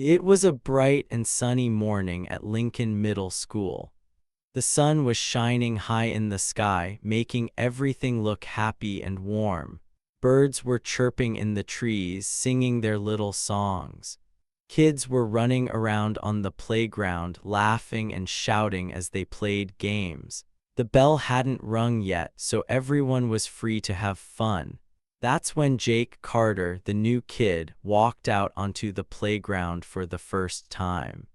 It was a bright and sunny morning at Lincoln Middle School. The sun was shining high in the sky, making everything look happy and warm. Birds were chirping in the trees, singing their little songs. Kids were running around on the playground, laughing and shouting as they played games. The bell hadn't rung yet, so everyone was free to have fun. That's when Jake Carter, the new kid, walked out onto the playground for the first time.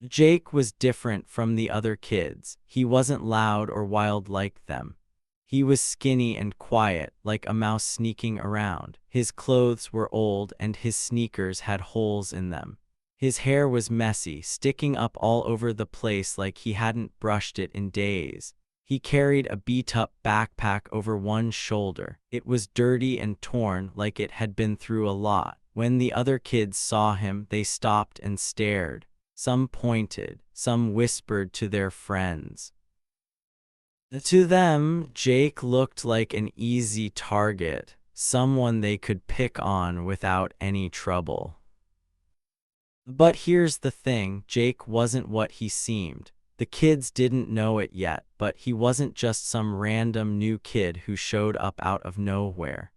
Jake was different from the other kids. He wasn't loud or wild like them. He was skinny and quiet, like a mouse sneaking around. His clothes were old and his sneakers had holes in them. His hair was messy, sticking up all over the place like he hadn't brushed it in days. He carried a beat-up backpack over one shoulder. It was dirty and torn, like it had been through a lot. When the other kids saw him, they stopped and stared. Some pointed, some whispered to their friends. To them, Jake looked like an easy target, someone they could pick on without any trouble. But here's the thing, Jake wasn't what he seemed. The kids didn't know it yet, but he wasn't just some random new kid who showed up out of nowhere.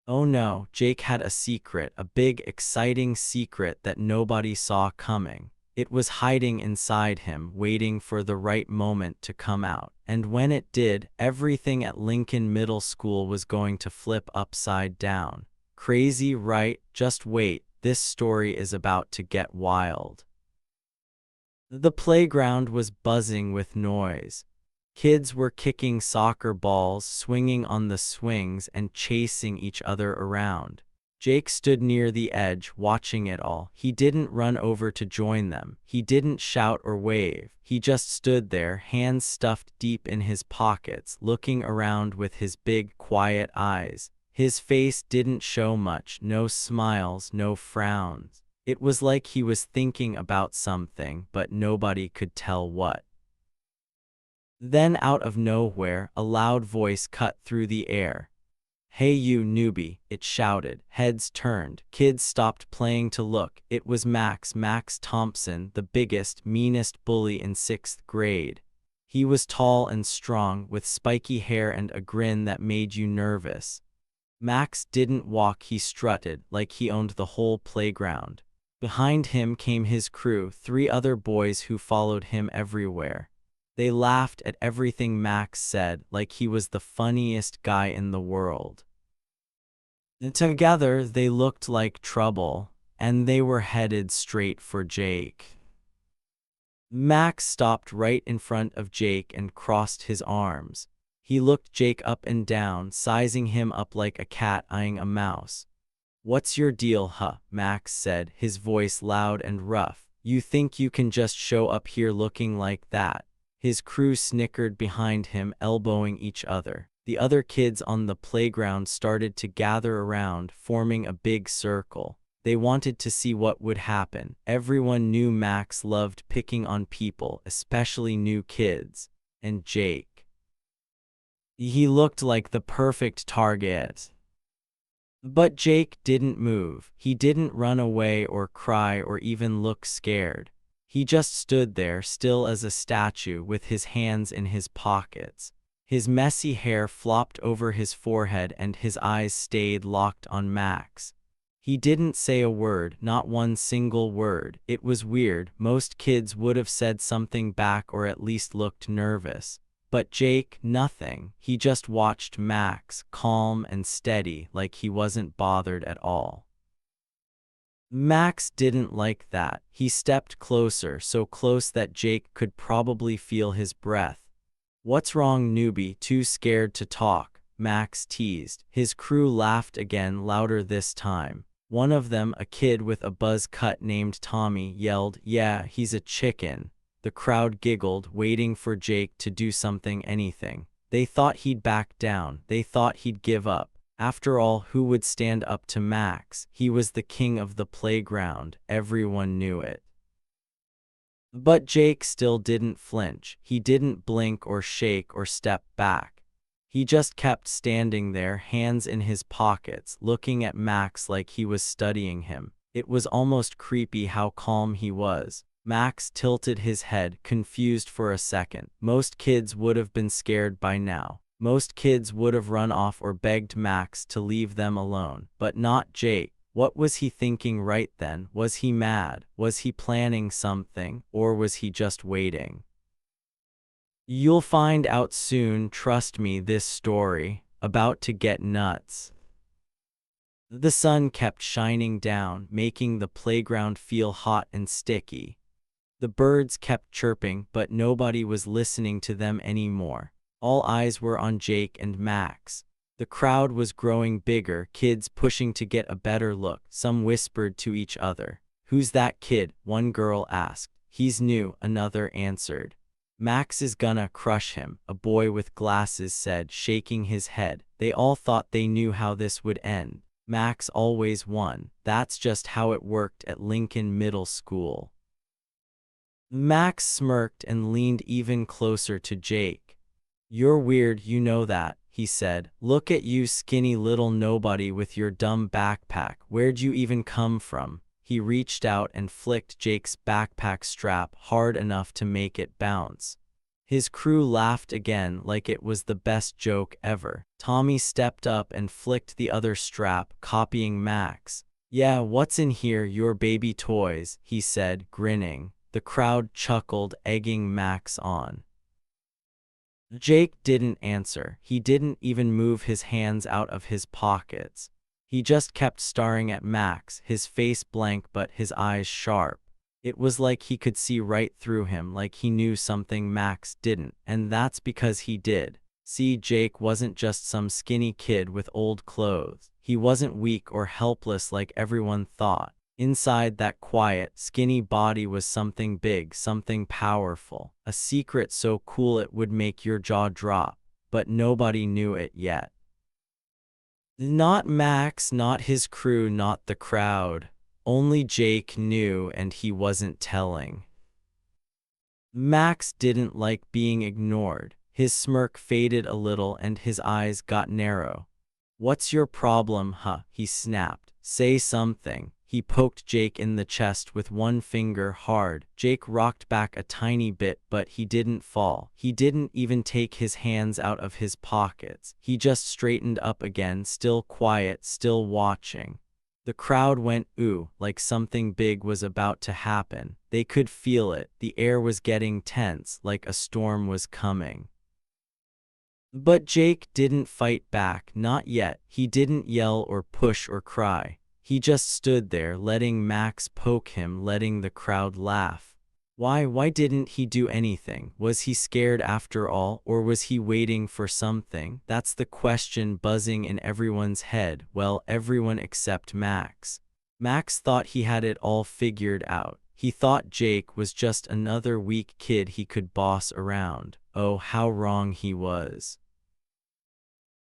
Oh no, Jake had a secret, a big, exciting secret that nobody saw coming. It was hiding inside him, waiting for the right moment to come out. And when it did, everything at Lincoln Middle School was going to flip upside down. Crazy, right? Just wait, this story is about to get wild. The playground was buzzing with noise. Kids were kicking soccer balls, swinging on the swings, and chasing each other around. Jake stood near the edge, watching it all. He didn't run over to join them. He didn't shout or wave. He just stood there, hands stuffed deep in his pockets, looking around with his big, quiet eyes. His face didn't show much, no smiles, no frowns. It was like he was thinking about something, but nobody could tell what. Then out of nowhere, a loud voice cut through the air. "Hey you newbie," it shouted. Heads turned. Kids stopped playing to look. It was Max Thompson, the biggest, meanest bully in 6th grade. He was tall and strong, with spiky hair and a grin that made you nervous. Max didn't walk, he strutted, like he owned the whole playground. Behind him came his crew, 3 other boys who followed him everywhere. They laughed at everything Max said, like he was the funniest guy in the world. And together they looked like trouble, and they were headed straight for Jake. Max stopped right in front of Jake and crossed his arms. He looked Jake up and down, sizing him up like a cat eyeing a mouse. "What's your deal, huh?" Max said, his voice loud and rough. "You think you can just show up here looking like that?" His crew snickered behind him, elbowing each other. The other kids on the playground started to gather around, forming a big circle. They wanted to see what would happen. Everyone knew Max loved picking on people, especially new kids. And Jake. He looked like the perfect target. But Jake didn't move. He didn't run away or cry or even look scared. He just stood there, still as a statue, with his hands in his pockets. His messy hair flopped over his forehead and his eyes stayed locked on Max. He didn't say a word, not one single word. It was weird. Most kids would have said something back or at least looked nervous. But Jake, nothing. He just watched Max, calm and steady, like he wasn't bothered at all. Max didn't like that. He stepped closer, so close that Jake could probably feel his breath. "What's wrong, newbie? Too scared to talk?" Max teased. His crew laughed again, louder this time. One of them, a kid with a buzz cut named Tommy, yelled, "Yeah, he's a chicken." The crowd giggled, waiting for Jake to do something, anything. They thought he'd back down. They thought he'd give up. After all, who would stand up to Max? He was the king of the playground. Everyone knew it. But Jake still didn't flinch. He didn't blink or shake or step back. He just kept standing there, hands in his pockets, looking at Max like he was studying him. It was almost creepy how calm he was. Max tilted his head, confused for a second. Most kids would have been scared by now. Most kids would have run off or begged Max to leave them alone. But not Jake. What was he thinking right then? Was he mad? Was he planning something? Or was he just waiting? You'll find out soon, trust me, this story. About to get nuts. The sun kept shining down, making the playground feel hot and sticky. The birds kept chirping, but nobody was listening to them anymore. All eyes were on Jake and Max. The crowd was growing bigger, kids pushing to get a better look. Some whispered to each other. "Who's that kid?" one girl asked. "He's new," another answered. "Max is gonna crush him," a boy with glasses said, shaking his head. They all thought they knew how this would end. Max always won. That's just how it worked at Lincoln Middle School. Max smirked and leaned even closer to Jake. "You're weird, you know that," he said. "Look at you, skinny little nobody with your dumb backpack. Where'd you even come from?" He reached out and flicked Jake's backpack strap hard enough to make it bounce. His crew laughed again like it was the best joke ever. Tommy stepped up and flicked the other strap, copying Max. "Yeah, what's in here? Your baby toys," he said, grinning. The crowd chuckled, egging Max on. Jake didn't answer. He didn't even move his hands out of his pockets. He just kept staring at Max, his face blank but his eyes sharp. It was like he could see right through him, like he knew something Max didn't, and that's because he did. See, Jake wasn't just some skinny kid with old clothes. He wasn't weak or helpless like everyone thought. Inside that quiet, skinny body was something big, something powerful, a secret so cool it would make your jaw drop, but nobody knew it yet. Not Max, not his crew, not the crowd. Only Jake knew, and he wasn't telling. Max didn't like being ignored. His smirk faded a little and his eyes got narrow. "What's your problem, huh?" he snapped. "Say something." He poked Jake in the chest with one finger hard. Jake rocked back a tiny bit, but he didn't fall. He didn't even take his hands out of his pockets. He just straightened up again, still quiet, still watching. The crowd went ooh, like something big was about to happen. They could feel it. The air was getting tense, like a storm was coming. But Jake didn't fight back, not yet. He didn't yell or push or cry. He just stood there, letting Max poke him, letting the crowd laugh. Why didn't he do anything? Was he scared after all, or was he waiting for something? That's the question buzzing in everyone's head, well, everyone except Max. Max thought he had it all figured out. He thought Jake was just another weak kid he could boss around. Oh, how wrong he was.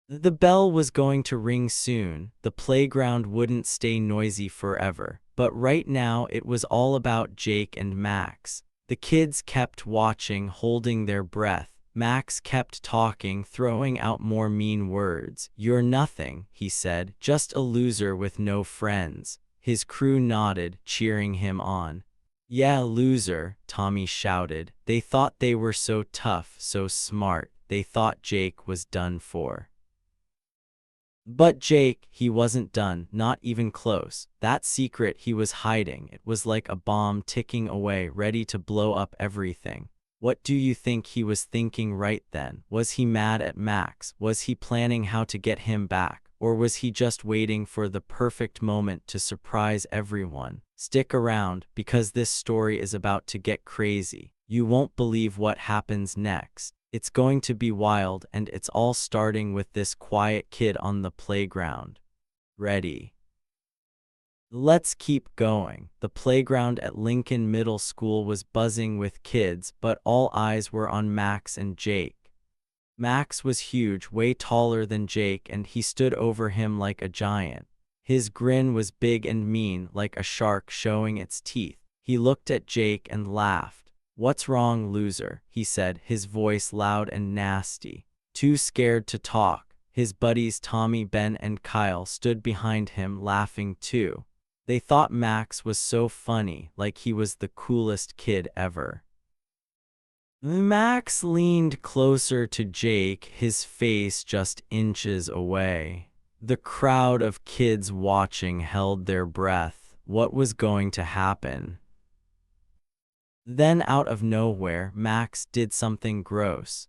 The bell was going to ring soon. The playground wouldn't stay noisy forever. But right now it was all about Jake and Max. The kids kept watching, holding their breath. Max kept talking, throwing out more mean words. "You're nothing," he said, "just a loser with no friends." His crew nodded, cheering him on. "Yeah, loser," Tommy shouted. They thought they were so tough, so smart. They thought Jake was done for. But Jake, he wasn't done, not even close. That secret he was hiding, it was like a bomb ticking away, ready to blow up everything. What do you think he was thinking right then? Was he mad at Max? Was he planning how to get him back? Or was he just waiting for the perfect moment to surprise everyone? Stick around, because this story is about to get crazy. You won't believe what happens next. It's going to be wild, and it's all starting with this quiet kid on the playground. Ready? Let's keep going. The playground at Lincoln Middle School was buzzing with kids, but all eyes were on Max and Jake. Max was huge, way taller than Jake, and he stood over him like a giant. His grin was big and mean, like a shark showing its teeth. He looked at Jake and laughed. "What's wrong, loser?" he said, his voice loud and nasty. Too scared to talk. His buddies Tommy, Ben, and Kyle stood behind him, laughing too. They thought Max was so funny, like he was the coolest kid ever. Max leaned closer to Jake, his face just inches away. The crowd of kids watching held their breath. What was going to happen? Then, out of nowhere, Max did something gross.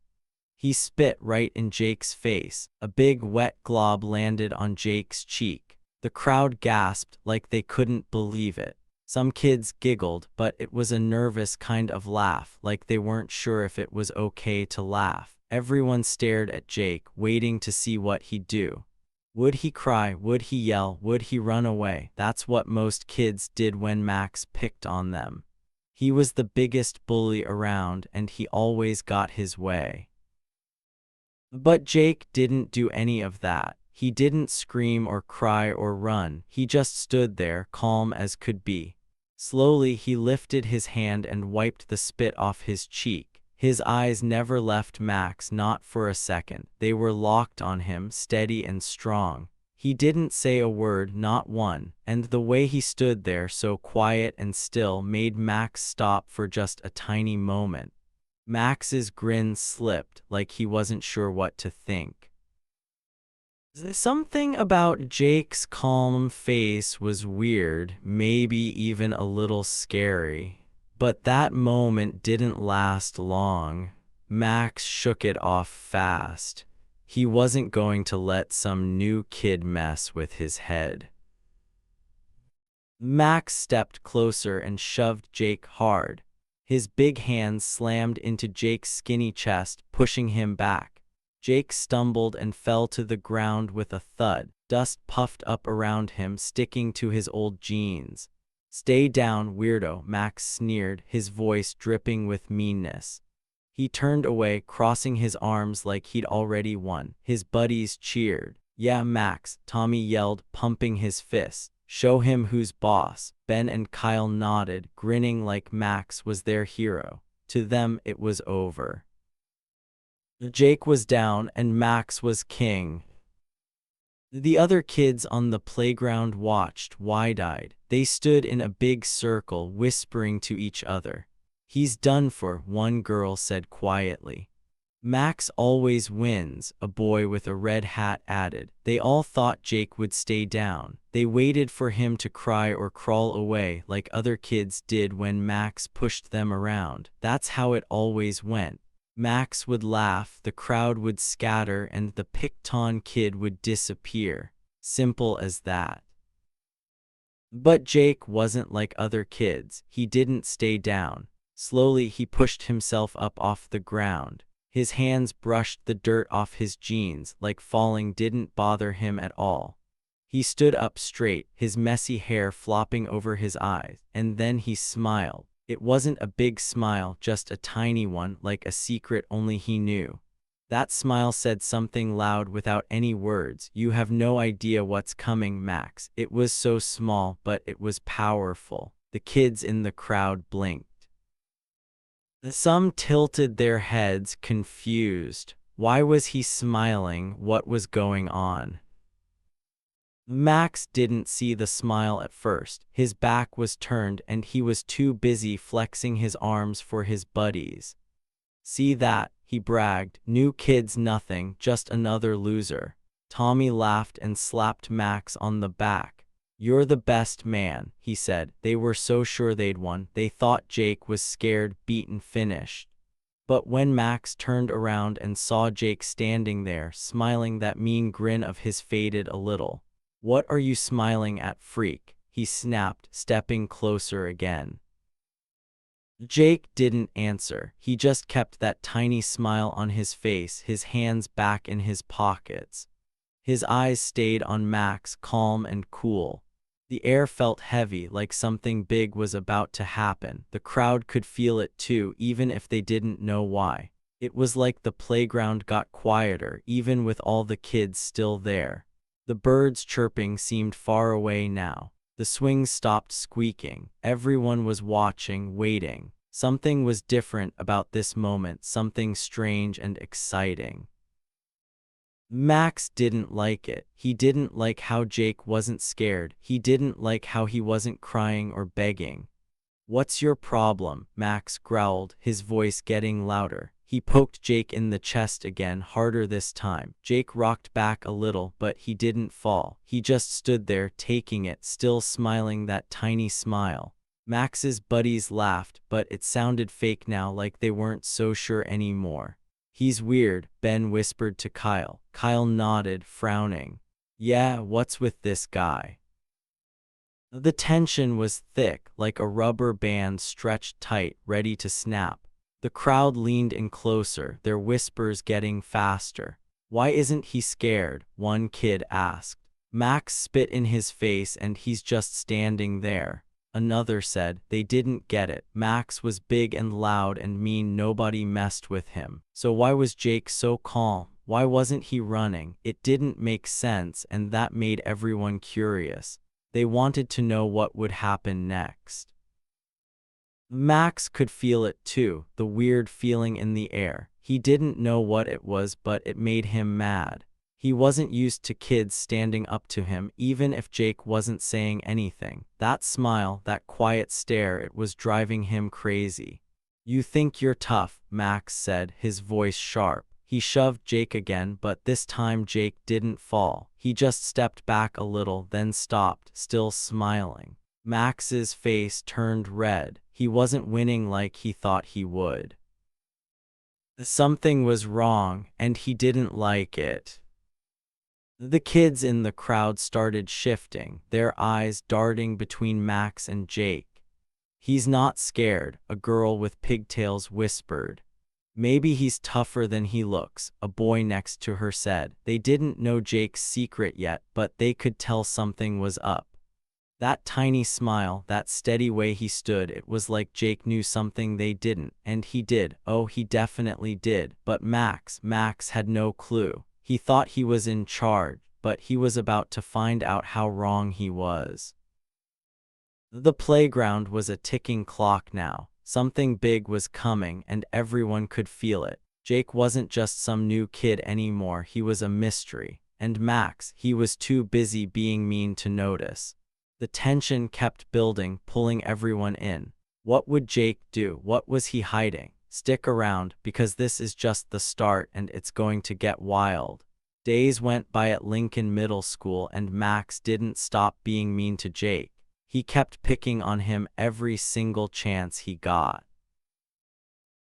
He spit right in Jake's face. A big wet glob landed on Jake's cheek. The crowd gasped like they couldn't believe it. Some kids giggled, but it was a nervous kind of laugh, like they weren't sure if it was okay to laugh. Everyone stared at Jake, waiting to see what he'd do. Would he cry? Would he yell? Would he run away? That's what most kids did when Max picked on them. He was the biggest bully around, and he always got his way. But Jake didn't do any of that. He didn't scream or cry or run. He just stood there, calm as could be. Slowly, he lifted his hand and wiped the spit off his cheek. His eyes never left Max, not for a second. They were locked on him, steady and strong. He didn't say a word, not one, and the way he stood there so quiet and still made Max stop for just a tiny moment. Max's grin slipped, like he wasn't sure what to think. Something about Jake's calm face was weird, maybe even a little scary. But that moment didn't last long. Max shook it off fast. He wasn't going to let some new kid mess with his head. Max stepped closer and shoved Jake hard. His big hands slammed into Jake's skinny chest, pushing him back. Jake stumbled and fell to the ground with a thud. Dust puffed up around him, sticking to his old jeans. "Stay down, weirdo," Max sneered, his voice dripping with meanness. He turned away, crossing his arms like he'd already won. His buddies cheered. "Yeah, Max," Tommy yelled, pumping his fist. "Show him who's boss." Ben and Kyle nodded, grinning like Max was their hero. To them, it was over. Jake was down and Max was king. The other kids on the playground watched, wide-eyed. They stood in a big circle, whispering to each other. "He's done for," one girl said quietly. "Max always wins," a boy with a red hat added. They all thought Jake would stay down. They waited for him to cry or crawl away like other kids did when Max pushed them around. That's how it always went. Max would laugh, the crowd would scatter, and the picked-on kid would disappear. Simple as that. But Jake wasn't like other kids. He didn't stay down. Slowly, he pushed himself up off the ground. His hands brushed the dirt off his jeans, like falling didn't bother him at all. He stood up straight, his messy hair flopping over his eyes, and then he smiled. It wasn't a big smile, just a tiny one, like a secret only he knew. That smile said something loud without any words. "You have no idea what's coming, Max." It was so small, but it was powerful. The kids in the crowd blinked. Some tilted their heads, confused. Why was he smiling? What was going on? Max didn't see the smile at first. His back was turned and he was too busy flexing his arms for his buddies. "See that?" he bragged. "New kid's nothing, just another loser." Tommy laughed and slapped Max on the back. "You're the best man," he said. They were so sure they'd won. They thought Jake was scared, beaten, finished. But when Max turned around and saw Jake standing there, smiling, that mean grin of his faded a little. "What are you smiling at, freak?" he snapped, stepping closer again. Jake didn't answer. He just kept that tiny smile on his face, his hands back in his pockets. His eyes stayed on Max, calm and cool. The air felt heavy, like something big was about to happen. The crowd could feel it too, even if they didn't know why. It was like the playground got quieter, even with all the kids still there. The birds chirping seemed far away now. The swings stopped squeaking. Everyone was watching, waiting. Something was different about this moment, something strange and exciting. Max didn't like it. He didn't like how Jake wasn't scared. He didn't like how he wasn't crying or begging. "What's your problem?" Max growled, his voice getting louder. He poked Jake in the chest again, harder this time. Jake rocked back a little, but he didn't fall. He just stood there, taking it, still smiling that tiny smile. Max's buddies laughed, but it sounded fake now, like they weren't so sure anymore. "He's weird," Ben whispered to Kyle. Kyle nodded, frowning. "Yeah, what's with this guy?" The tension was thick, like a rubber band stretched tight, ready to snap. The crowd leaned in closer, their whispers getting faster. "Why isn't he scared?" one kid asked. "Max spit in his face and he's just standing there." Another said. They didn't get it. Max was big and loud and mean, nobody messed with him. So why was Jake so calm? Why wasn't he running? It didn't make sense, and that made everyone curious. They wanted to know what would happen next. Max could feel it too, the weird feeling in the air. He didn't know what it was, but it made him mad. He wasn't used to kids standing up to him, even if Jake wasn't saying anything. That smile, that quiet stare, it was driving him crazy. "You think you're tough," Max said, his voice sharp. He shoved Jake again, but this time Jake didn't fall. He just stepped back a little, then stopped, still smiling. Max's face turned red. He wasn't winning like he thought he would. Something was wrong, and he didn't like it. The kids in the crowd started shifting, their eyes darting between Max and Jake. "He's not scared," a girl with pigtails whispered. "Maybe he's tougher than he looks," a boy next to her said. They didn't know Jake's secret yet, but they could tell something was up. That tiny smile, that steady way he stood, it was like Jake knew something they didn't, and he did. Oh, he definitely did. But Max had no clue. He thought he was in charge, but he was about to find out how wrong he was. The playground was a ticking clock now. Something big was coming, and everyone could feel it. Jake wasn't just some new kid anymore, he was a mystery. And Max, he was too busy being mean to notice. The tension kept building, pulling everyone in. What would Jake do? What was he hiding? Stick around, because this is just the start and it's going to get wild. Days went by at Lincoln Middle School, and Max didn't stop being mean to Jake. He kept picking on him every single chance he got.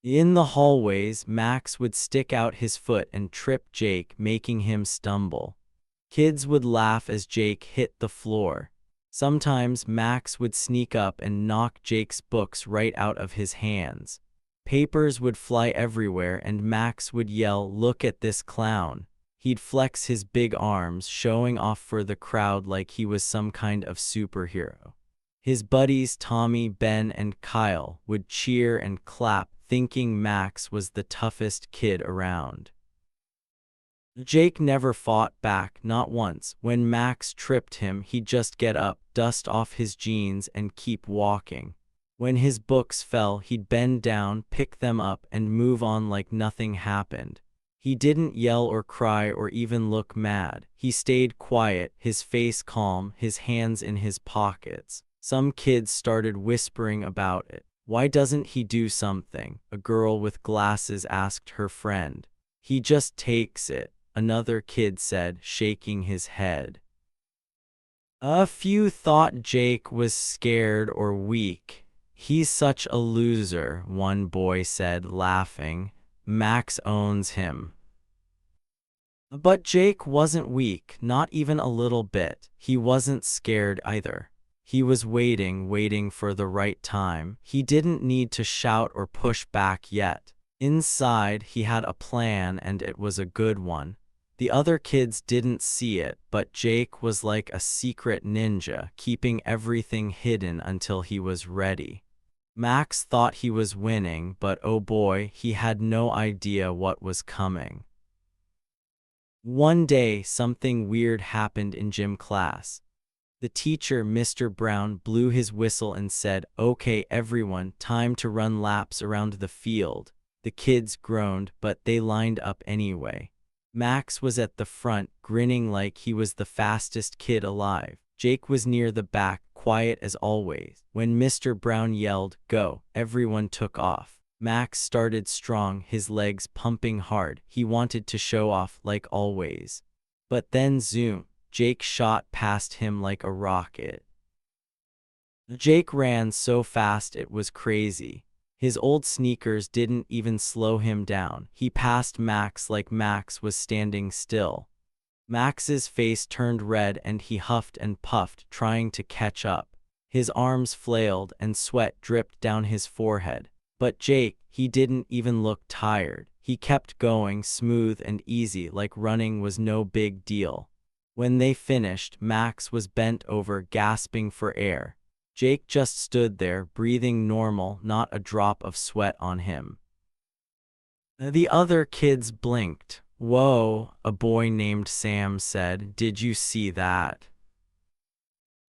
In the hallways, Max would stick out his foot and trip Jake, making him stumble. Kids would laugh as Jake hit the floor. Sometimes Max would sneak up and knock Jake's books right out of his hands. Papers would fly everywhere, and Max would yell, "Look at this clown." He'd flex his big arms, showing off for the crowd like he was some kind of superhero. His buddies Tommy, Ben, and Kyle would cheer and clap, thinking Max was the toughest kid around. Jake never fought back, not once. When Max tripped him, he'd just get up, dust off his jeans, and keep walking. When his books fell, he'd bend down, pick them up, and move on like nothing happened. He didn't yell or cry or even look mad. He stayed quiet, his face calm, his hands in his pockets. Some kids started whispering about it. "Why doesn't he do something?" a girl with glasses asked her friend. "He just takes it," another kid said, shaking his head. A few thought Jake was scared or weak. "He's such a loser," one boy said, laughing. "Max owns him." But Jake wasn't weak, not even a little bit. He wasn't scared either. He was waiting for the right time. He didn't need to shout or push back yet. Inside, he had a plan, and it was a good one. The other kids didn't see it, but Jake was like a secret ninja, keeping everything hidden until he was ready. Max thought he was winning, but oh boy, he had no idea what was coming. One day, something weird happened in gym class. The teacher, Mr. Brown, blew his whistle and said, "Okay, everyone, time to run laps around the field." The kids groaned, but they lined up anyway. Max was at the front, grinning like he was the fastest kid alive. Jake was near the back, quiet as always. When Mr. Brown yelled, "Go," everyone took off. Max started strong, his legs pumping hard. He wanted to show off like always. But then zoom, Jake shot past him like a rocket. Jake ran so fast it was crazy. His old sneakers didn't even slow him down. He passed Max like Max was standing still. Max's face turned red and he huffed and puffed, trying to catch up. His arms flailed and sweat dripped down his forehead. But Jake, he didn't even look tired. He kept going, smooth and easy, like running was no big deal. When they finished, Max was bent over, gasping for air. Jake just stood there, breathing normal, not a drop of sweat on him. The other kids blinked. "Whoa," a boy named Sam said. "Did you see that?"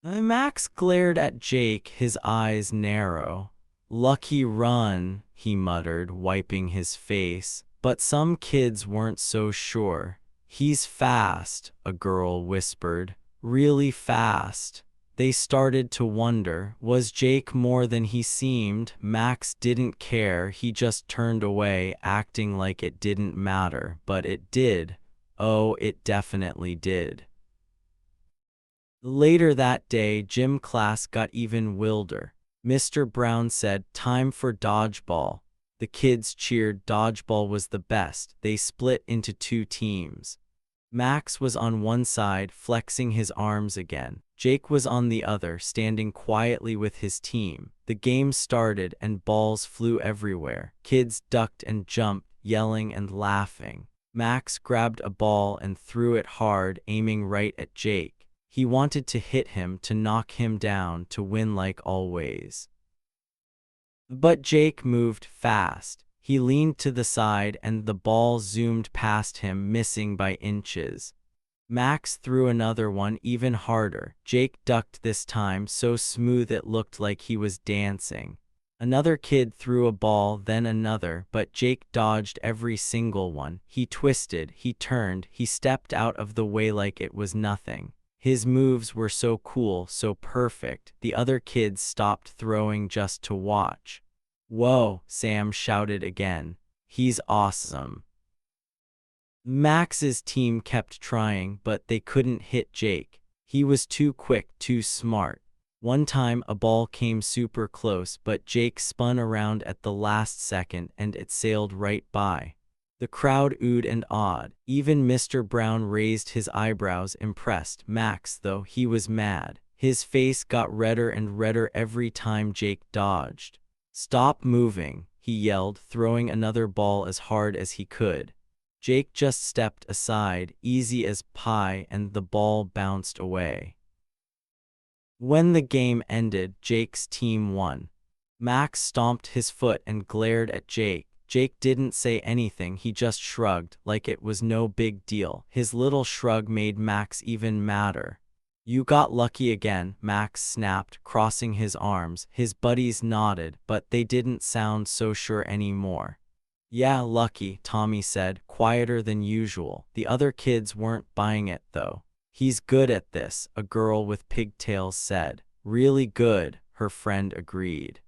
Max glared at Jake, his eyes narrow. "Lucky run," he muttered, wiping his face. But some kids weren't so sure. "He's fast," a girl whispered. "Really fast." They started to wonder, was Jake more than he seemed? Max didn't care, he just turned away, acting like it didn't matter, but it did. Oh, it definitely did. Later that day, gym class got even wilder. Mr. Brown said, "Time for dodgeball." The kids cheered. Dodgeball was the best. They split into 2 teams. Max was on one side, flexing his arms again. Jake was on the other, standing quietly with his team. The game started and balls flew everywhere. Kids ducked and jumped, yelling and laughing. Max grabbed a ball and threw it hard, aiming right at Jake. He wanted to hit him, to knock him down, to win like always. But Jake moved fast. He leaned to the side and the ball zoomed past him, missing by inches. Max threw another one, even harder. Jake ducked this time, so smooth it looked like he was dancing. Another kid threw a ball, then another, but Jake dodged every single one. He twisted, he turned, he stepped out of the way like it was nothing. His moves were so cool, so perfect. The other kids stopped throwing just to watch. "Whoa," Sam shouted again. "He's awesome." Max's team kept trying, but they couldn't hit Jake. He was too quick, too smart. One time a ball came super close, but Jake spun around at the last second and it sailed right by. The crowd oohed and awed. Even Mr. Brown raised his eyebrows, impressed. Max, though, he was mad. His face got redder and redder every time Jake dodged. "Stop moving," he yelled, throwing another ball as hard as he could. Jake just stepped aside, easy as pie, and the ball bounced away. When the game ended, Jake's team won. Max stomped his foot and glared at Jake. Jake didn't say anything, he just shrugged, like it was no big deal. His little shrug made Max even madder. "You got lucky again," Max snapped, crossing his arms. His buddies nodded, but they didn't sound so sure anymore. "Yeah, lucky," Tommy said, quieter than usual. The other kids weren't buying it, though. "He's good at this," a girl with pigtails said. "Really good," her friend agreed.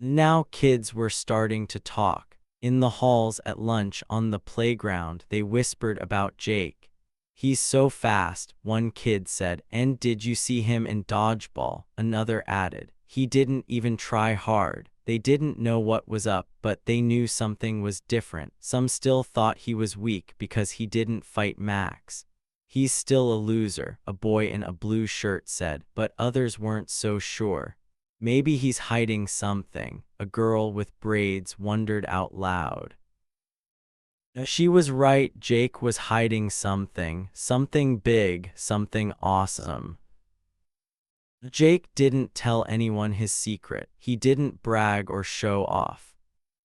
Now kids were starting to talk. In the halls, at lunch, on the playground, they whispered about Jake. "He's so fast," one kid said. "And did you see him in dodgeball?" Another added. "He didn't even try hard." They didn't know what was up, but they knew something was different. Some still thought he was weak because he didn't fight Max. "He's still a loser," a boy in a blue shirt said, but others weren't so sure. "Maybe he's hiding something," a girl with braids wondered out loud. She was right, Jake was hiding something, something big, something awesome. Jake didn't tell anyone his secret. He didn't brag or show off.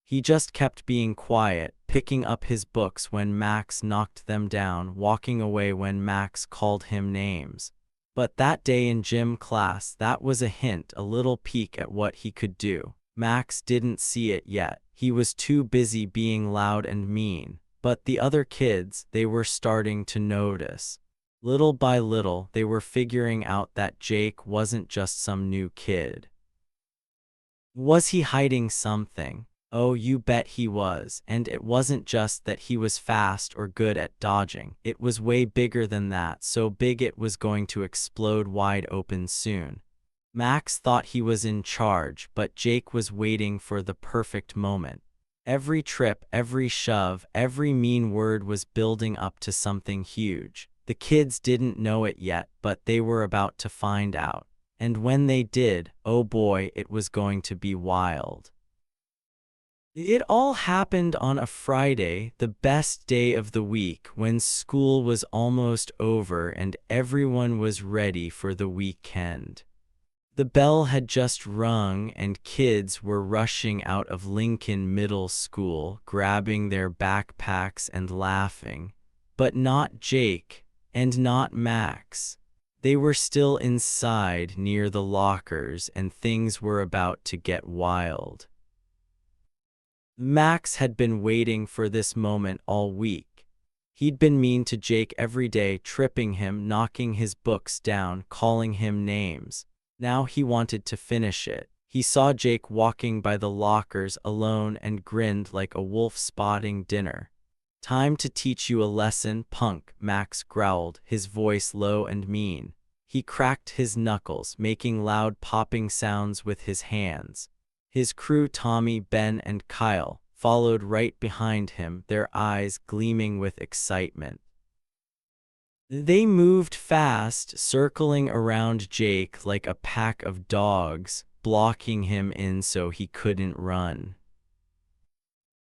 He just kept being quiet, picking up his books when Max knocked them down, walking away when Max called him names. But that day in gym class, that was a hint, a little peek at what he could do. Max didn't see it yet. He was too busy being loud and mean. But the other kids, they were starting to notice. Little by little, they were figuring out that Jake wasn't just some new kid. Was he hiding something? Oh, you bet he was. And it wasn't just that he was fast or good at dodging. It was way bigger than that, so big it was going to explode wide open soon. Max thought he was in charge, but Jake was waiting for the perfect moment. Every trip, every shove, every mean word was building up to something huge. The kids didn't know it yet, but they were about to find out. And when they did, oh boy, it was going to be wild. It all happened on a Friday, the best day of the week, when school was almost over and everyone was ready for the weekend. The bell had just rung and kids were rushing out of Lincoln Middle School, grabbing their backpacks and laughing. But not Jake, and not Max. They were still inside near the lockers and things were about to get wild. Max had been waiting for this moment all week. He'd been mean to Jake every day, tripping him, knocking his books down, calling him names. Now he wanted to finish it. He saw Jake walking by the lockers alone and grinned like a wolf spotting dinner. "Time to teach you a lesson, punk," Max growled, his voice low and mean. He cracked his knuckles, making loud popping sounds with his hands. His crew, Tommy, Ben, and Kyle, followed right behind him, their eyes gleaming with excitement. They moved fast, circling around Jake like a pack of dogs, blocking him in so he couldn't run.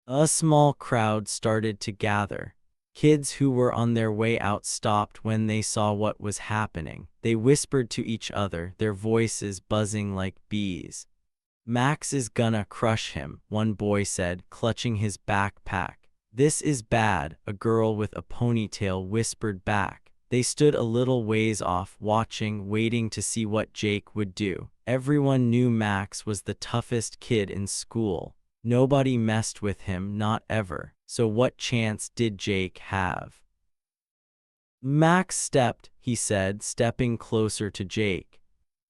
A small crowd started to gather. Kids who were on their way out stopped when they saw what was happening. They whispered to each other, their voices buzzing like bees. "Max is gonna crush him," one boy said, clutching his backpack. "This is bad," a girl with a ponytail whispered back. They stood a little ways off, watching, waiting to see what Jake would do. Everyone knew Max was the toughest kid in school. Nobody messed with him, not ever. So what chance did Jake have? "Max stepped," he said, stepping closer to Jake.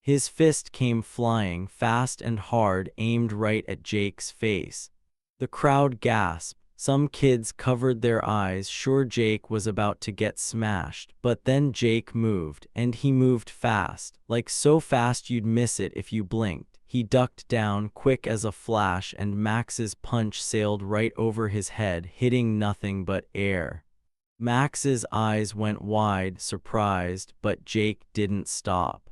His fist came flying, fast and hard, aimed right at Jake's face. The crowd gasped. Some kids covered their eyes, sure Jake was about to get smashed. But then Jake moved, and he moved fast, like so fast you'd miss it if you blinked. He ducked down, quick as a flash, and Max's punch sailed right over his head, hitting nothing but air. Max's eyes went wide, surprised, but Jake didn't stop.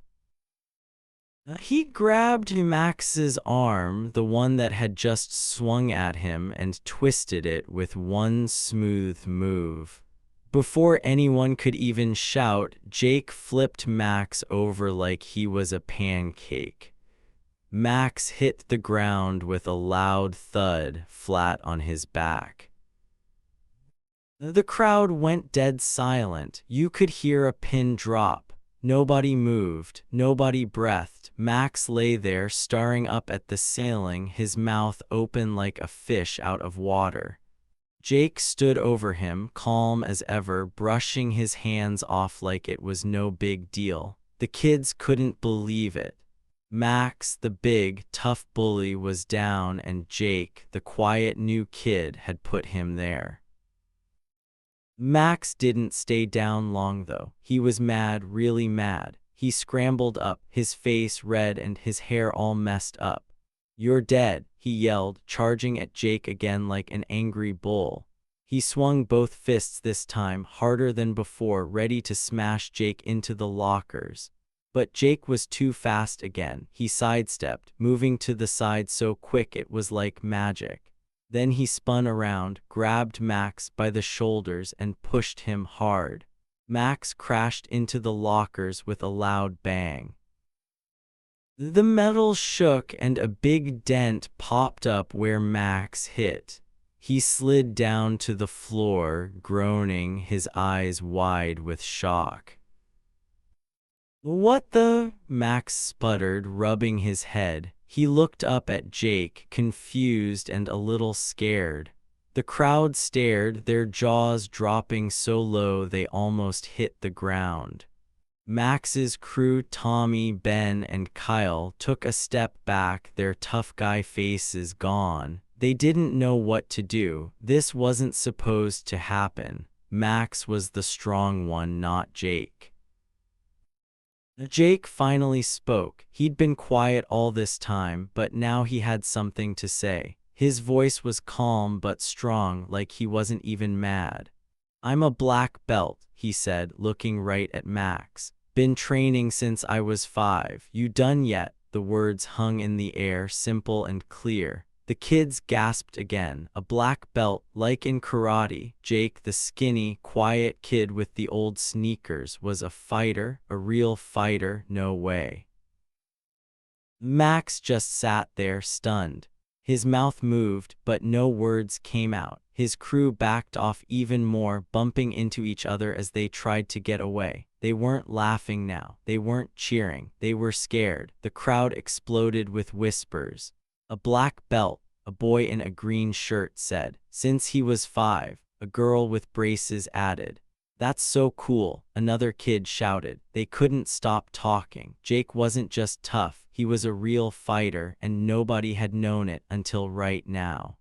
He grabbed Max's arm, the one that had just swung at him, and twisted it with one smooth move. Before anyone could even shout, Jake flipped Max over like he was a pancake. Max hit the ground with a loud thud, flat on his back. The crowd went dead silent. You could hear a pin drop. Nobody moved, nobody breathed. Max lay there, staring up at the ceiling, his mouth open like a fish out of water. Jake stood over him, calm as ever, brushing his hands off like it was no big deal. The kids couldn't believe it. Max, the big, tough bully, was down, and Jake, the quiet new kid, had put him there. Max didn't stay down long, though. He was mad, really mad. He scrambled up, his face red and his hair all messed up. "You're dead," he yelled, charging at Jake again like an angry bull. He swung both fists this time, harder than before, ready to smash Jake into the lockers. But Jake was too fast again. He sidestepped, moving to the side so quick it was like magic. Then he spun around, grabbed Max by the shoulders and pushed him hard. Max crashed into the lockers with a loud bang. The metal shook and a big dent popped up where Max hit. He slid down to the floor, groaning, his eyes wide with shock. "What the?" Max sputtered, rubbing his head. He looked up at Jake, confused and a little scared. The crowd stared, their jaws dropping so low they almost hit the ground. Max's crew, Tommy, Ben, and Kyle, took a step back, their tough guy faces gone. They didn't know what to do. This wasn't supposed to happen. Max was the strong one, not Jake. Jake finally spoke. He'd been quiet all this time, but now he had something to say. His voice was calm but strong, like he wasn't even mad. "I'm a black belt," he said, looking right at Max. "Been training since I was 5. You done yet?" The words hung in the air, simple and clear. The kids gasped again. A black belt, like in karate. Jake, the skinny, quiet kid with the old sneakers, was a fighter, a real fighter, no way. Max just sat there, stunned. His mouth moved, but no words came out. His crew backed off even more, bumping into each other as they tried to get away. They weren't laughing now. They weren't cheering. They were scared. The crowd exploded with whispers. "A black belt," a boy in a green shirt said. "Since he was 5, a girl with braces added. "That's so cool," another kid shouted. They couldn't stop talking. Jake wasn't just tough, he was a real fighter, and nobody had known it until right now.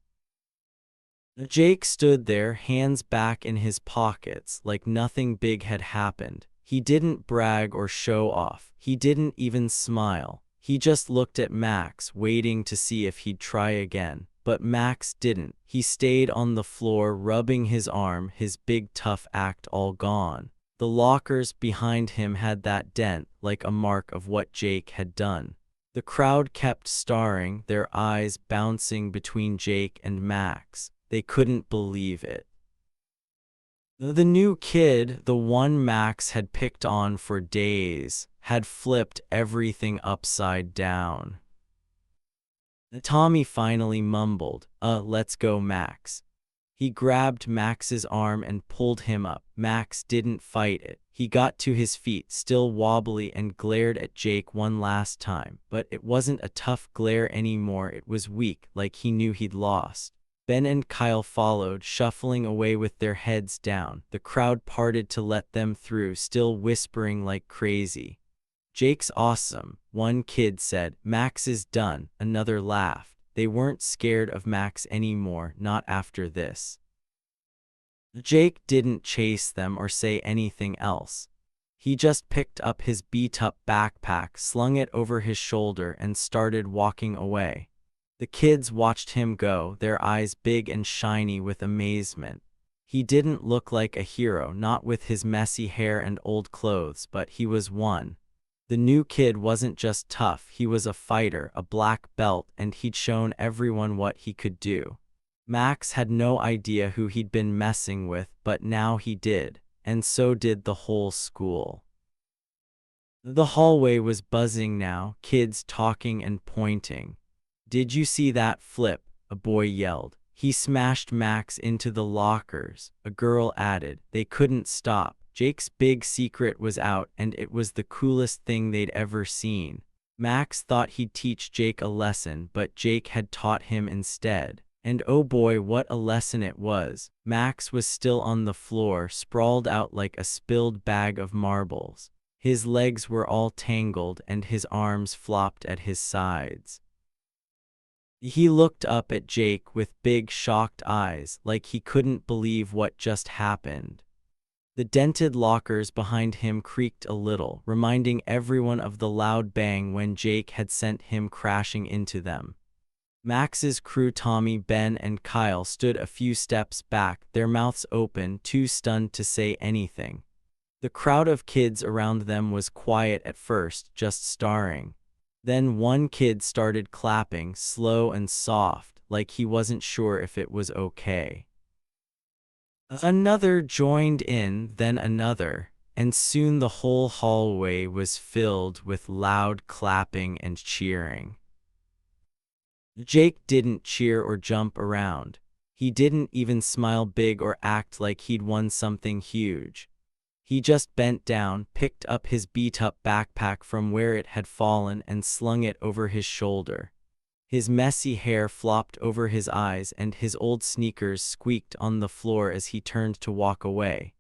Jake stood there, hands back in his pockets, like nothing big had happened. He didn't brag or show off. He didn't even smile. He just looked at Max, waiting to see if he'd try again. But Max didn't. He stayed on the floor, rubbing his arm, his big tough act all gone. The lockers behind him had that dent, like a mark of what Jake had done. The crowd kept staring, their eyes bouncing between Jake and Max. They couldn't believe it. The new kid, the one Max had picked on for days, had flipped everything upside down. Tommy finally mumbled, "Let's go, Max." He grabbed Max's arm and pulled him up. Max didn't fight it. He got to his feet, still wobbly, and glared at Jake one last time. But it wasn't a tough glare anymore, it was weak, like he knew he'd lost. Ben and Kyle followed, shuffling away with their heads down. The crowd parted to let them through, still whispering like crazy. "Jake's awesome," one kid said. "Max is done," another laughed. They weren't scared of Max anymore, not after this. Jake didn't chase them or say anything else. He just picked up his beat-up backpack, slung it over his shoulder, and started walking away. The kids watched him go, their eyes big and shiny with amazement. He didn't look like a hero, not with his messy hair and old clothes, but he was one. The new kid wasn't just tough, he was a fighter, a black belt, and he'd shown everyone what he could do. Max had no idea who he'd been messing with, but now he did, and so did the whole school. The hallway was buzzing now, kids talking and pointing. "Did you see that flip?" a boy yelled. "He smashed Max into the lockers," a girl added. They couldn't stop. Jake's big secret was out, and it was the coolest thing they'd ever seen. Max thought he'd teach Jake a lesson, but Jake had taught him instead. And oh boy, what a lesson it was. Max was still on the floor, sprawled out like a spilled bag of marbles. His legs were all tangled, and his arms flopped at his sides. He looked up at Jake with big, shocked eyes, like he couldn't believe what just happened. The dented lockers behind him creaked a little, reminding everyone of the loud bang when Jake had sent him crashing into them. Max's crew, Tommy, Ben, and Kyle, stood a few steps back, their mouths open, too stunned to say anything. The crowd of kids around them was quiet at first, just staring. Then one kid started clapping, slow and soft, like he wasn't sure if it was okay. Another joined in, then another, and soon the whole hallway was filled with loud clapping and cheering. Jake didn't cheer or jump around. He didn't even smile big or act like he'd won something huge. He just bent down, picked up his beat-up backpack from where it had fallen, and slung it over his shoulder. His messy hair flopped over his eyes and his old sneakers squeaked on the floor as he turned to walk away.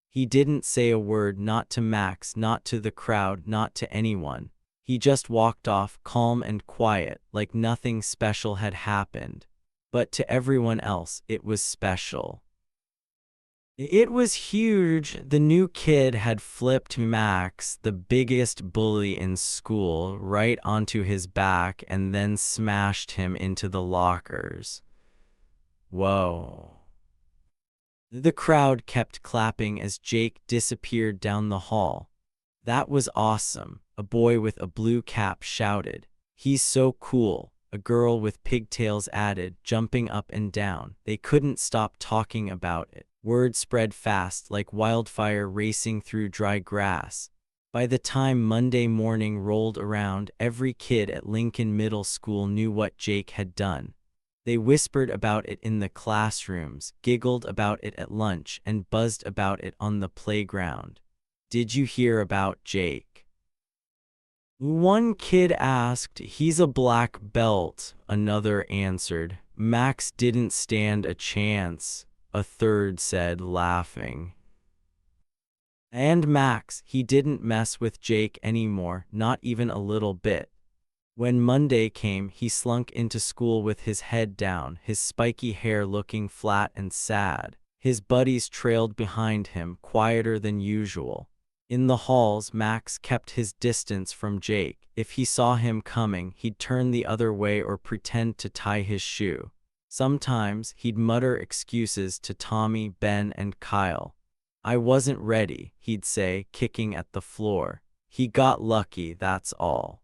He didn't say a word, not to Max, not to the crowd, not to anyone. He just walked off, calm and quiet, like nothing special had happened. But to everyone else, it was special. It was huge. The new kid had flipped Max, the biggest bully in school, right onto his back and then smashed him into the lockers. Whoa. The crowd kept clapping as Jake disappeared down the hall. That was awesome, a boy with a blue cap shouted. He's so cool, a girl with pigtails added, jumping up and down. They couldn't stop talking about it. Word spread fast like wildfire racing through dry grass. By the time Monday morning rolled around, every kid at Lincoln Middle School knew what Jake had done. They whispered about it in the classrooms, giggled about it at lunch, and buzzed about it on the playground. Did you hear about Jake? One kid asked. He's a black belt, another answered. Max didn't stand a chance, a third said, laughing. And Max, he didn't mess with Jake anymore, not even a little bit. When Monday came, he slunk into school with his head down, his spiky hair looking flat and sad. His buddies trailed behind him, quieter than usual. In the halls, Max kept his distance from Jake. If he saw him coming, he'd turn the other way or pretend to tie his shoe. Sometimes he'd mutter excuses to Tommy, Ben, and Kyle. I wasn't ready, he'd say, kicking at the floor. He got lucky, that's all.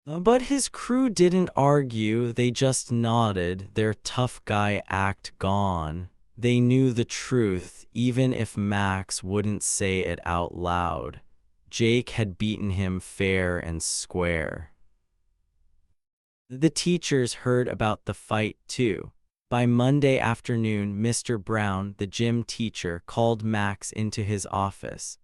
But his crew didn't argue, they just nodded, their tough guy act gone. They knew the truth, even if Max wouldn't say it out loud. Jake had beaten him fair and square. The teachers heard about the fight too. By Monday afternoon, Mr. Brown, the gym teacher, called Max into his office.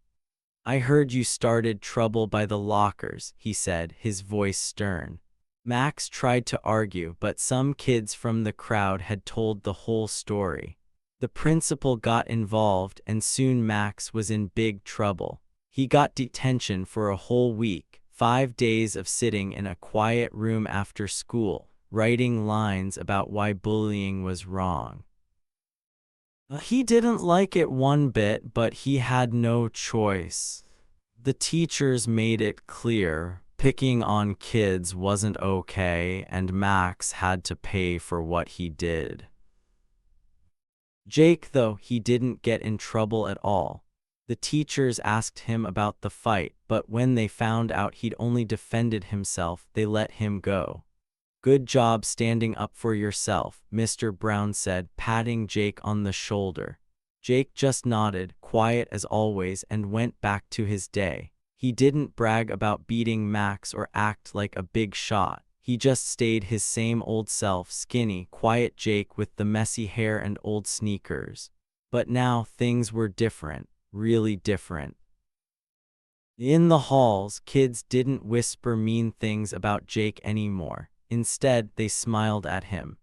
I heard you started trouble by the lockers, he said, his voice stern. Max tried to argue, but some kids from the crowd had told the whole story. The principal got involved, and soon Max was in big trouble. He got detention for a whole week, 5 days of sitting in a quiet room after school, writing lines about why bullying was wrong. He didn't like it one bit, but he had no choice. The teachers made it clear picking on kids wasn't okay, and Max had to pay for what he did. Jake, though, he didn't get in trouble at all. The teachers asked him about the fight, but when they found out he'd only defended himself, they let him go. Good job standing up for yourself, Mr. Brown said, patting Jake on the shoulder. Jake just nodded, quiet as always, and went back to his day. He didn't brag about beating Max or act like a big shot. He just stayed his same old self, skinny, quiet Jake with the messy hair and old sneakers. But now things were different, really different. In the halls, kids didn't whisper mean things about Jake anymore. Instead, they smiled at him.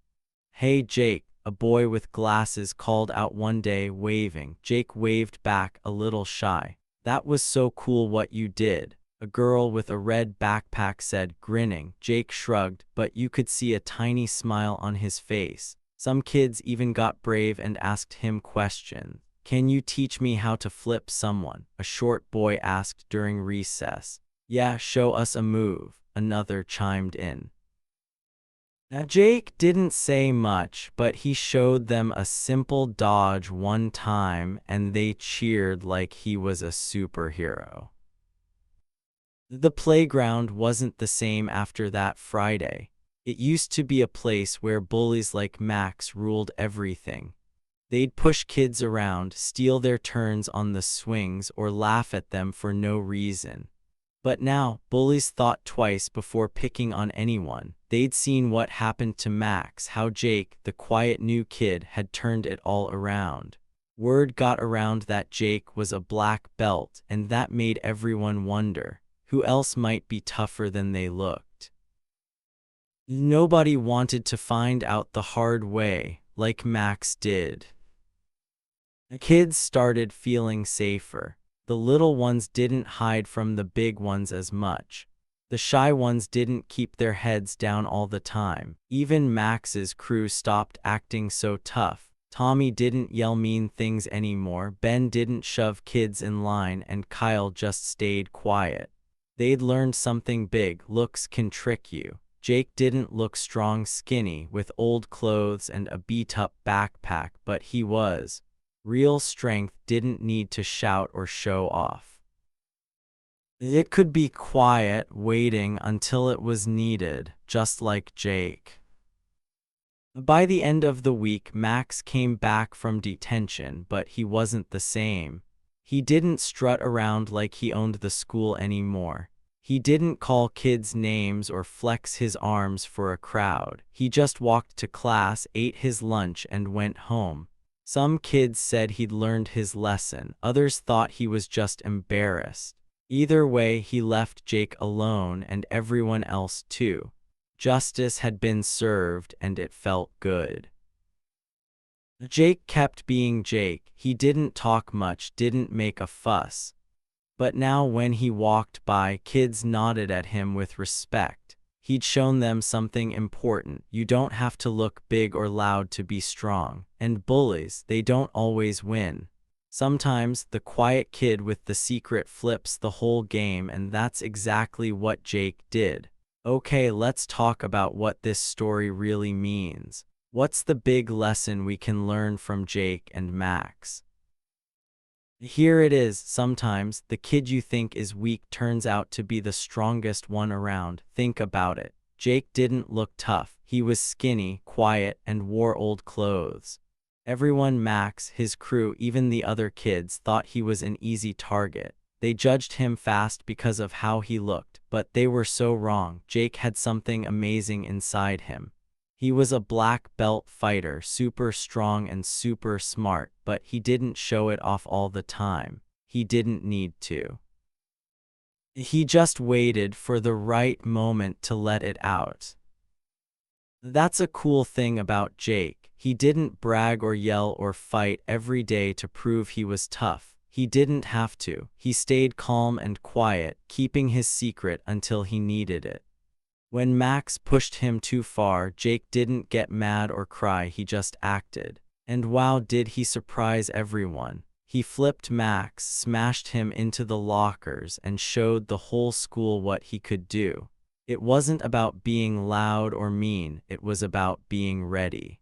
Hey Jake, a boy with glasses called out one day, waving. Jake waved back, a little shy. That was so cool what you did. A girl with a red backpack said, grinning. Jake shrugged, but you could see a tiny smile on his face. Some kids even got brave and asked him questions. Can you teach me how to flip someone? A short boy asked during recess. Yeah, show us a move, another chimed in. Now, Jake didn't say much, but he showed them a simple dodge one time, and they cheered like he was a superhero. The playground wasn't the same after that Friday. It used to be a place where bullies like Max ruled everything. They'd push kids around, steal their turns on the swings, or laugh at them for no reason. But now, bullies thought twice before picking on anyone. They'd seen what happened to Max, how Jake, the quiet new kid, had turned it all around. Word got around that Jake was a black belt, and that made everyone wonder, who else might be tougher than they looked? Nobody wanted to find out the hard way, like Max did. Kids started feeling safer. The little ones didn't hide from the big ones as much. The shy ones didn't keep their heads down all the time. Even Max's crew stopped acting so tough. Tommy didn't yell mean things anymore, Ben didn't shove kids in line, and Kyle just stayed quiet. They'd learned something big: looks can trick you. Jake didn't look strong, skinny, with old clothes and a beat-up backpack, but he was. Real strength didn't need to shout or show off. It could be quiet, waiting until it was needed, just like Jake. By the end of the week, Max came back from detention, but he wasn't the same. He didn't strut around like he owned the school anymore. He didn't call kids names or flex his arms for a crowd. He just walked to class, ate his lunch, and went home. Some kids said he'd learned his lesson. Others thought he was just embarrassed. Either way, he left Jake alone, and everyone else too. Justice had been served, and it felt good. Jake kept being Jake. He didn't talk much, didn't make a fuss. But now when he walked by, kids nodded at him with respect. He'd shown them something important: you don't have to look big or loud to be strong. And bullies, they don't always win. Sometimes the quiet kid with the secret flips the whole game, and that's exactly what Jake did. Okay, let's talk about what this story really means. What's the big lesson we can learn from Jake and Max? Here it is: sometimes the kid you think is weak turns out to be the strongest one around. Think about it. Jake didn't look tough. He was skinny, quiet, and wore old clothes. Everyone, Max, his crew, even the other kids, thought he was an easy target. They judged him fast because of how he looked, but they were so wrong. Jake had something amazing inside him. He was a black belt fighter, super strong and super smart, but he didn't show it off all the time. He didn't need to. He just waited for the right moment to let it out. That's a cool thing about Jake. He didn't brag or yell or fight every day to prove he was tough. He didn't have to. He stayed calm and quiet, keeping his secret until he needed it. When Max pushed him too far, Jake didn't get mad or cry, he just acted. And wow, did he surprise everyone. He flipped Max, smashed him into the lockers, and showed the whole school what he could do. It wasn't about being loud or mean, it was about being ready.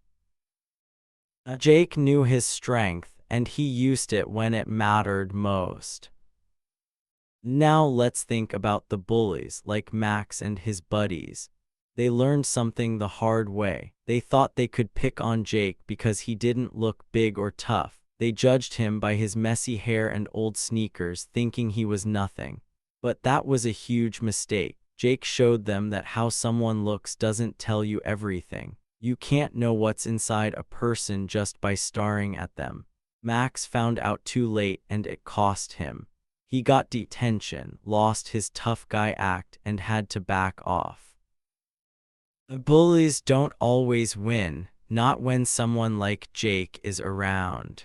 Jake knew his strength, and he used it when it mattered most. Now let's think about the bullies, like Max and his buddies. They learned something the hard way. They thought they could pick on Jake because he didn't look big or tough. They judged him by his messy hair and old sneakers, thinking he was nothing. But that was a huge mistake. Jake showed them that how someone looks doesn't tell you everything. You can't know what's inside a person just by staring at them. Max found out too late, and it cost him. He got detention, lost his tough guy act, and had to back off. Bullies don't always win, not when someone like Jake is around.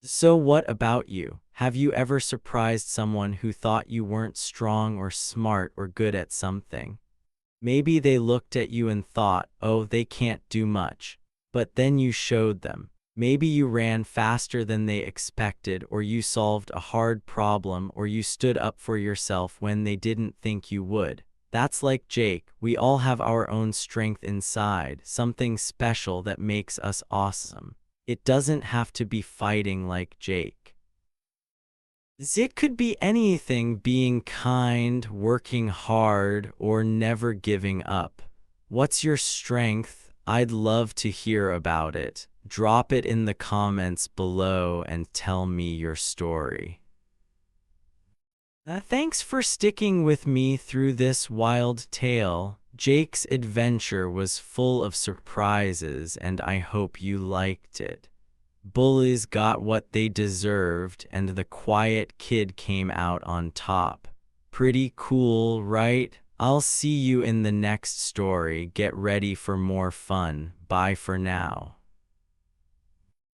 So what about you? Have you ever surprised someone who thought you weren't strong or smart or good at something? Maybe they looked at you and thought, oh, they can't do much. But then you showed them. Maybe you ran faster than they expected, or you solved a hard problem, or you stood up for yourself when they didn't think you would. That's like Jake. We all have our own strength inside, something special that makes us awesome. It doesn't have to be fighting like Jake. It could be anything: being kind, working hard, or never giving up. What's your strength? I'd love to hear about it. Drop it in the comments below and tell me your story. Thanks for sticking with me through this wild tale. Jake's adventure was full of surprises, and I hope you liked it. Bullies got what they deserved, and the quiet kid came out on top. Pretty cool, right? I'll see you in the next story. Get ready for more fun. Bye for now.